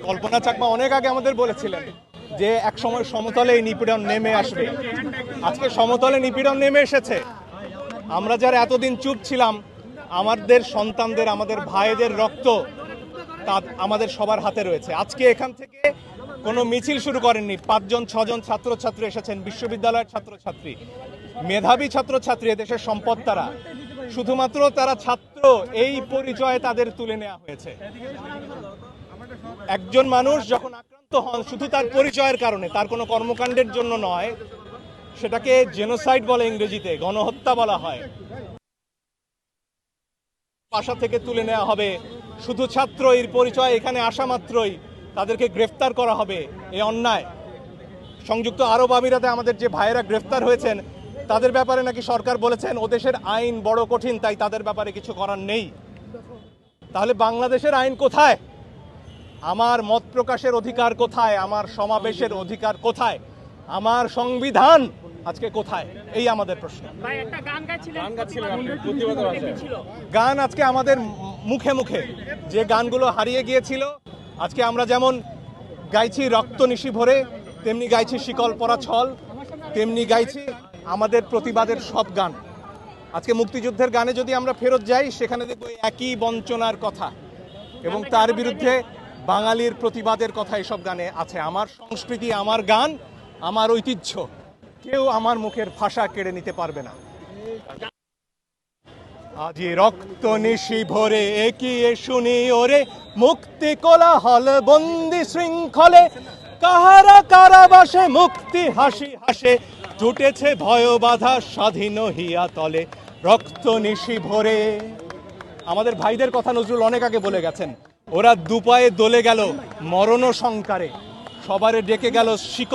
কল্পনা চাকমা অনেক আগে আমাদের বলেছিলেন যে এক সময় সমতলে এই নিপীড়ন নেমে আসবে। আজকে সমতলে নিপীড়ন নেমে এসেছে। আমরা যারা এতদিন চুপ ছিলাম, আমাদের সন্তানদের, আমাদের ভাইদের রক্ত তা আমাদের সবার হাতে রয়েছে। আজকে এখান থেকে কোনো মিছিল শুরু করেননি, 5জন 6জন ছাত্রছাত্রী এসেছেন, বিশ্ববিদ্যালয়ের ছাত্রছাত্রী, মেধাবী ছাত্রছাত্রী, এদেশের সম্পদ তারা। শুধুমাত্র তারা ছাত্র এই পরিচয়ে তাদের তুলে নেওয়া হয়েছে। একজন মানুষ যখন আক্রান্ত হন শুধু তার পরিচয়ের কারণে, তার কোনো কর্মকাণ্ডের জন্য নয়, সেটাকে জেনোসাইড বলে, ইংরেজিতে গণহত্যা বলা হয়। বাসা থেকে তুলে নেওয়া হবে, শুধু ছাত্র এর পরিচয় এখানে আসা মাত্রই তাদেরকে গ্রেফতার করা হবে, এ অন্যায়। সংযুক্ত আরব আমিরাতে আমাদের যে ভাইয়েরা গ্রেফতার হয়েছেন তাদের ব্যাপারে নাকি সরকার বলেছেন ও দেশের আইন বড় কঠিন, তাই তাদের ব্যাপারে কিছু করার নেই। তাহলে বাংলাদেশের আইন কোথায়? আমার মত প্রকাশের অধিকার কোথায়? আমার সমাবেশের অধিকার কোথায়? আমার সংবিধান আজকে কোথায়? এই আমাদের প্রশ্ন। গান আজকে আমাদের মুখে মুখে, যে গানগুলো হারিয়ে গিয়েছিল। আজকে আমরা যেমন গাইছি রক্ত নিশি ভরে, তেমনি গাইছি শিকল পরা ছল, তেমনি গাইছি আমাদের প্রতিবাদের সব গান। আজকে মুক্তিযুদ্ধের গানে যদি আমরা ফেরত যাই, সেখানে দেখব একই বঞ্চনার কথা এবং তার বিরুদ্ধে বাঙালির প্রতিবাদের কথা এসব গানে আছে। আমার সংস্কৃতি, আমার গান, আমার ঐতিহ্য, কেউ আমার মুখের ভাষা কেড়ে নিতে পারবে না। আজি রক্ত নিশি ভরে একিয়ে শুনি ওরে, মুক্তি কোলাহল বন্দি শৃঙ্খলে, কাহারা কারাবাসে মুক্তি হাসি হাসে, জুটেছে ভয় বাধা স্বাধীন হিয়া তলে, রক্ত নিশি ভরে। আমাদের ভাইদের কথা নজরুল অনেক আগে বলে গেছেন। ওরা দুপায়ে দলে গেল মরণ সংকারে, সবারে ডেকে গেল শিকল